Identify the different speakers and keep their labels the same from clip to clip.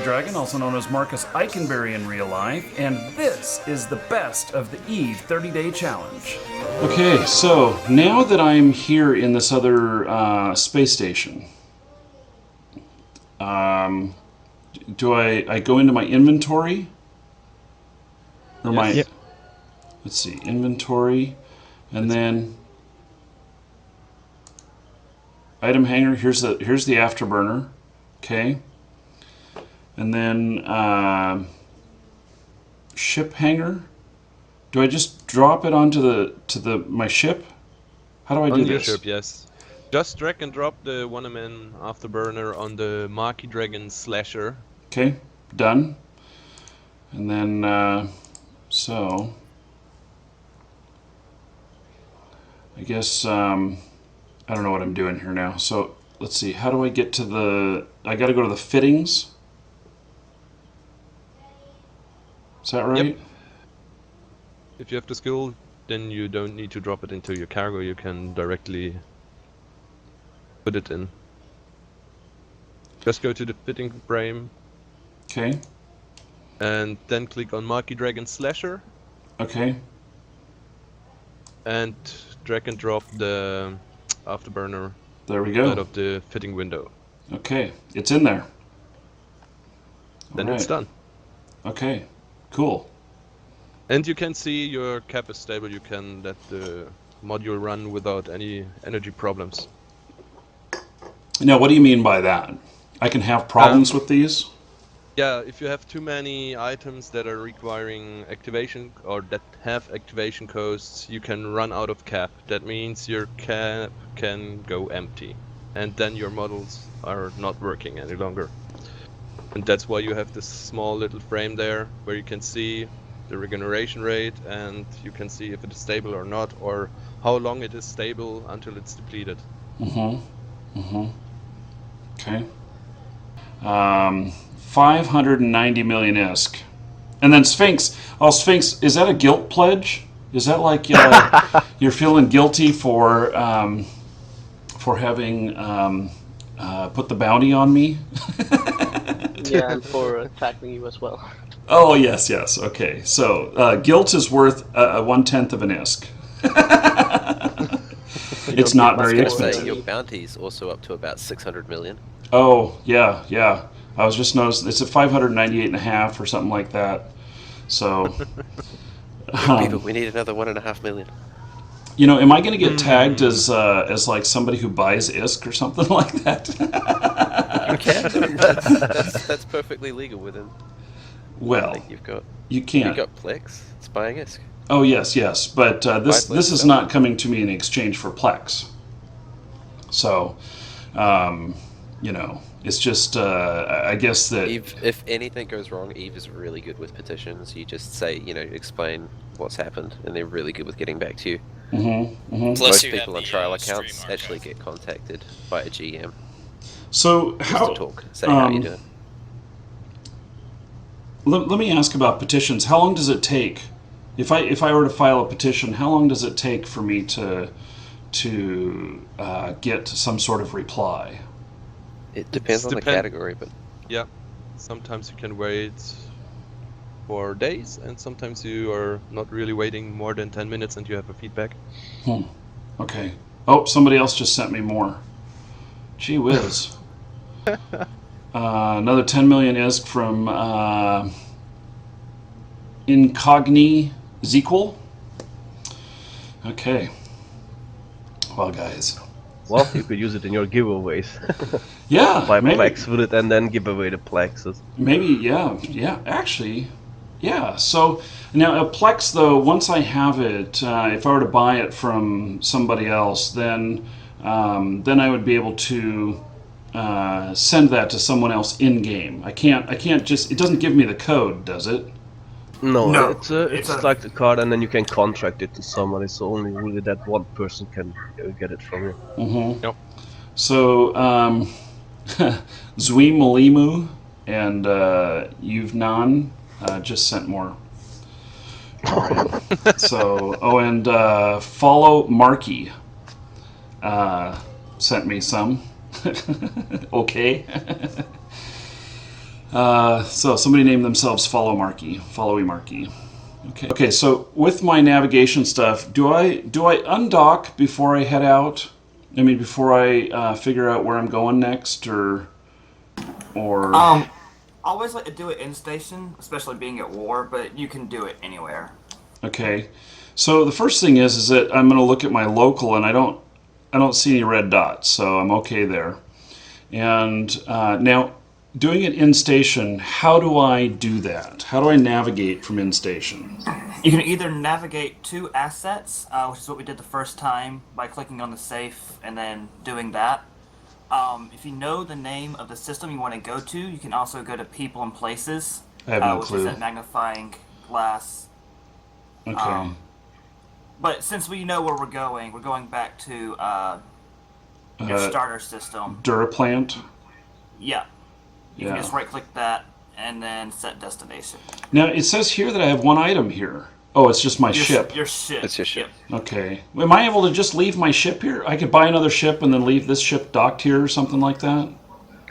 Speaker 1: Dragon, also known as Marcus Eichenberry in real life, and this is the best of the EVE 30-day challenge. Okay, so now that I'm here in this other space station, do I go into my inventory? Or my... Yep. Let's see, inventory, and then item hanger. Here's the afterburner. Okay. And then ship hanger. Do I just drop it onto my ship? How do I do this? On your ship,
Speaker 2: yes. Just drag and drop the one-man afterburner on the Marquee Dragon Slasher.
Speaker 1: Okay, done. And then so I guess I don't know what I'm doing here now. So let's see. How do I get to the? I got to go to the fittings. Is that right? Yep.
Speaker 2: If you have the skill, then you don't need to drop it into your cargo. You can directly put it in. Just go to the fitting frame.
Speaker 1: Okay.
Speaker 2: And then click on Marquee Dragon Slasher.
Speaker 1: Okay.
Speaker 2: And drag and drop the afterburner.
Speaker 1: There we go.
Speaker 2: Out of the fitting window.
Speaker 1: Okay, it's in there.
Speaker 2: Then it's done.
Speaker 1: Okay. Cool.
Speaker 2: And you can see your cap is stable. You can let the module run without any energy problems.
Speaker 1: Now, what do you mean by that? I can have problems with these?
Speaker 2: Yeah, if you have too many items that are requiring activation or that have activation codes, you can run out of cap. That means your cap can go empty. And then your models are not working any longer. And that's why you have this small little frame there where you can see the regeneration rate and you can see if it is stable or not, or how long it is stable until it's depleted.
Speaker 1: Okay. 590 million ISK. And then Sphinx. Oh, Sphinx, is that a guilt pledge? Is that like you're feeling guilty for having put the bounty on me?
Speaker 3: Yeah, and for attacking you as well.
Speaker 1: Oh, yes. Okay. So, guilt is worth 1/10 of an ISK. It's not very expensive.
Speaker 4: Your bounty is also up to about 600 million.
Speaker 1: Oh, yeah. I was just noticing it's at 598.5 or something like that. So,
Speaker 4: we need another 1.5 million.
Speaker 1: You know, am I going to get tagged as like somebody who buys ISK or something like that?
Speaker 4: You can. That's perfectly legal within.
Speaker 1: Well, you can't.
Speaker 4: You've got Plex. It's buying ISK.
Speaker 1: Oh yes, but this is not coming to me in exchange for Plex. So, you know, it's just I guess that
Speaker 4: if anything goes wrong, EVE is really good with petitions. You just say, explain what's happened, and they're really good with getting back to you. Most people on trial accounts actually get contacted by a GM.
Speaker 1: So
Speaker 4: how to talk, say how you do it.
Speaker 1: Let me ask about petitions. How long does it take, if I were to file a petition? How long does it take for me to get some sort of reply?
Speaker 4: It depends on the category, but
Speaker 2: yeah, sometimes you can wait for days, and sometimes you are not really waiting more than 10 minutes and you have a feedback.
Speaker 1: Okay. Oh, somebody else just sent me more. Gee whiz. Another 10 million ISK from Incogni Zequel. Okay. Well, guys.
Speaker 5: Well, you could use it in your giveaways.
Speaker 1: Yeah,
Speaker 5: buy
Speaker 1: maybe.
Speaker 5: Plex with it and then give away the Plexes.
Speaker 1: Maybe, yeah. Actually, yeah. So now a Plex, though, once I have it, if I were to buy it from somebody else, then I would be able to send that to someone else in game. I can't just. It doesn't give me the code, does it?
Speaker 5: No,
Speaker 6: No,
Speaker 5: it's like the card, and then you can contract it to somebody. So only really that one person can get it from you.
Speaker 1: Mm-hmm.
Speaker 2: Yep.
Speaker 1: So, Zui Malimu and Yuvnan just sent more. All right. So, and Follow Marky sent me some. Okay. So somebody named themselves Follow Marky. Followy Marky. Okay. Okay. So with my navigation stuff, do I undock before I head out? I mean, before I figure out where I'm going next, or
Speaker 6: always like to do it in station, especially being at war, but you can do it anywhere.
Speaker 1: Okay. So the first thing is that I'm going to look at my local, and I don't see any red dots, so I'm okay there. And now, doing it in station, how do I do that? How do I navigate from in station?
Speaker 6: You can either navigate to assets, which is what we did the first time, by clicking on the safe and then doing that. If you know the name of the system you want to go to, you can also go to people and places,
Speaker 1: I have no
Speaker 6: which
Speaker 1: clue.
Speaker 6: is that magnifying glass.
Speaker 1: Okay.
Speaker 6: But since we know where we're going back to your starter system.
Speaker 1: Duraplant?
Speaker 6: Yeah. You
Speaker 1: Yeah.
Speaker 6: can just right-click that and then set destination.
Speaker 1: Now, it says here that I have one item here. Oh, it's just my ship.
Speaker 6: Your ship.
Speaker 4: It's your ship.
Speaker 6: Yep.
Speaker 1: Okay. Am I able to just leave my ship here? I could buy another ship and then leave this ship docked here or something like that?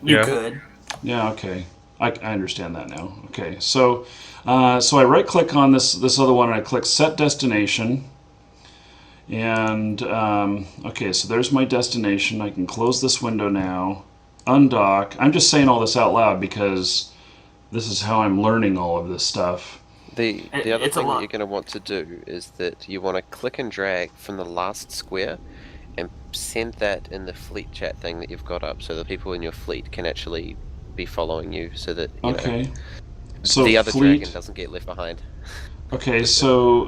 Speaker 6: You
Speaker 2: Yeah.
Speaker 6: could.
Speaker 1: Yeah, okay. I understand that now. Okay, so I right-click on this other one and I click Set Destination. And, okay, so there's my destination. I can close this window now. Undock. I'm just saying all this out loud because this is how I'm learning all of this stuff.
Speaker 4: The other
Speaker 6: It's a
Speaker 4: thing that
Speaker 6: lot.
Speaker 4: you're going to want to do is that you want to click and drag from the last square and send that in the fleet chat thing that you've got up, so the people in your fleet can actually be following you, so that you
Speaker 1: Okay.
Speaker 4: know,
Speaker 1: So
Speaker 4: the other
Speaker 1: fleet.
Speaker 4: dragon doesn't get left behind.
Speaker 1: Okay, so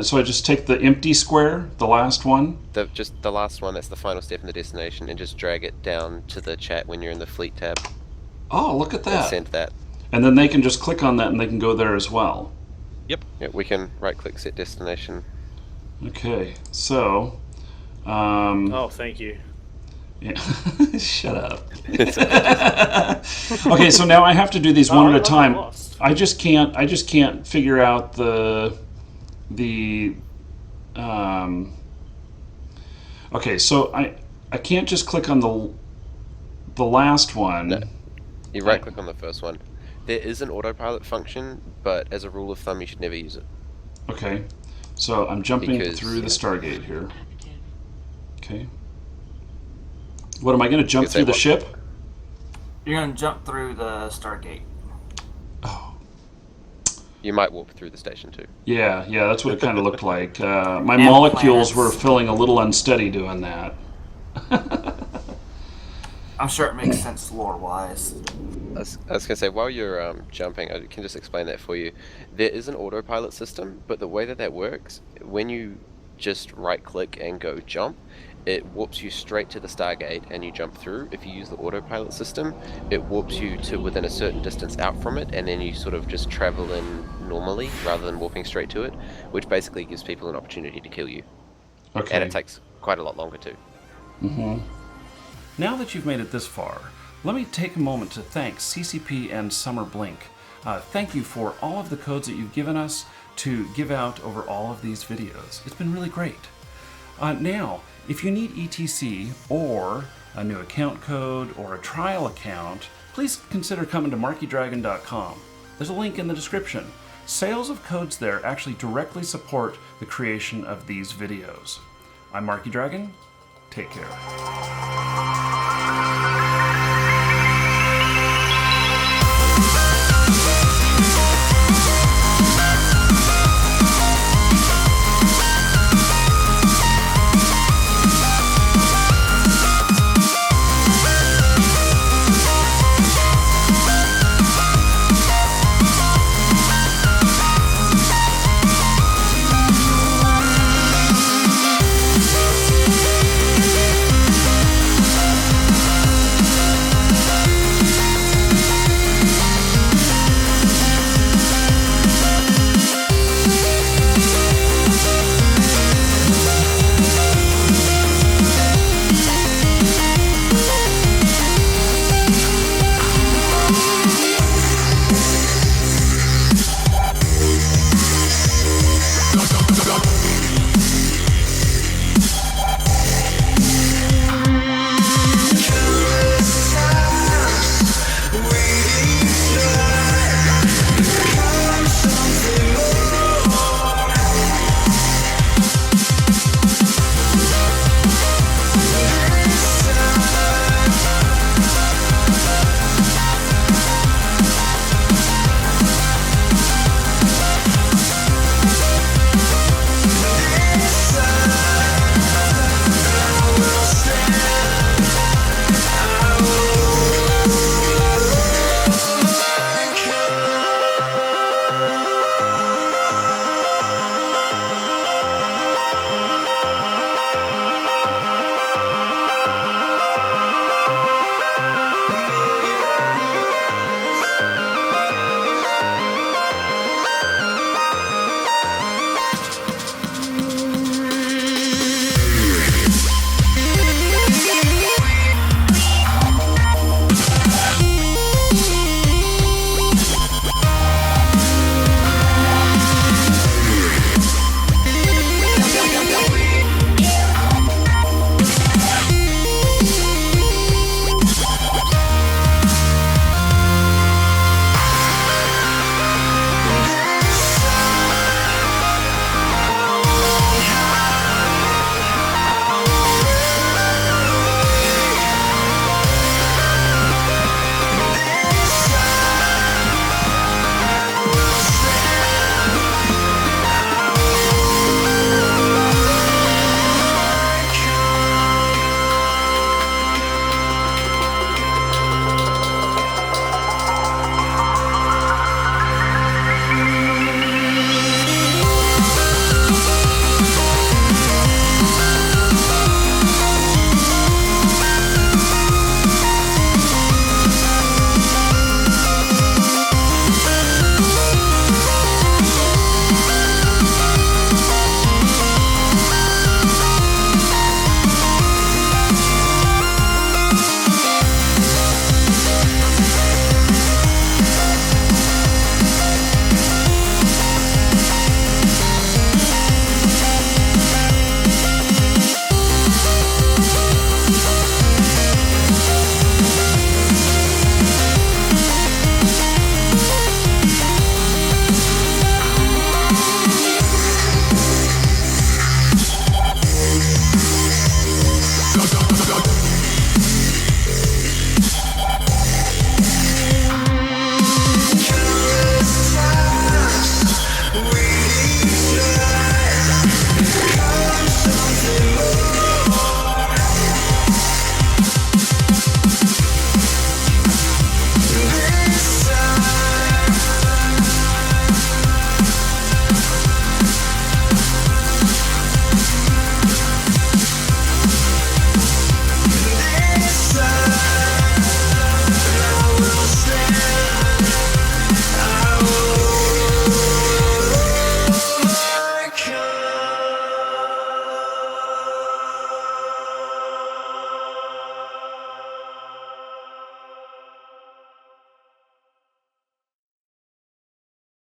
Speaker 1: so I just take the empty square, the last one.
Speaker 4: Just the last one, that's the final step in the destination, and just drag it down to the chat when you're in the fleet tab
Speaker 1: Oh, look at
Speaker 4: and
Speaker 1: that.
Speaker 4: send that.
Speaker 1: And then they can just click on that and they can go there as well.
Speaker 4: Yeah, we can right-click set destination.
Speaker 1: Okay, so
Speaker 7: Oh, thank you.
Speaker 1: yeah. Shut up. Okay, so now I have to do these one at a time.
Speaker 7: Lost.
Speaker 1: I just can't figure out the okay, so I can't just click on the last one.
Speaker 4: No. You right-click on the first one. There is an autopilot function, but as a rule of thumb, you should never use it.
Speaker 1: Okay, so I'm jumping
Speaker 4: Because-
Speaker 1: through the Stargate here. Okay. What am I going to jump
Speaker 4: You say
Speaker 1: through the
Speaker 4: what?
Speaker 1: ship?
Speaker 6: You're going to jump through the Stargate.
Speaker 1: Oh.
Speaker 4: You might warp through the station too.
Speaker 1: Yeah, that's what it kind of looked like. My
Speaker 6: And
Speaker 1: molecules
Speaker 6: planets.
Speaker 1: were feeling a little unsteady doing that.
Speaker 6: I'm sure it makes sense lore-wise.
Speaker 4: I was going to say, while you're jumping, I can just explain that for you. There is an autopilot system, but the way that works, when you just right-click and go jump, it warps you straight to the Stargate and you jump through. If you use the autopilot system, it warps you to within a certain distance out from it, and then you sort of just travel in normally rather than warping straight to it, which basically gives people an opportunity to kill you.
Speaker 1: Okay.
Speaker 4: And it takes quite a lot longer too.
Speaker 1: Mm-hmm. Now that you've made it this far, let me take a moment to thank CCP and Summer Blink. Thank you for all of the codes that you've given us to give out over all of these videos. It's been really great. Now, if you need ETC or a new account code or a trial account, please consider coming to markydragon.com. There's a link in the description. Sales of codes there actually directly support the creation of these videos. I'm Marky Dragon. Take care.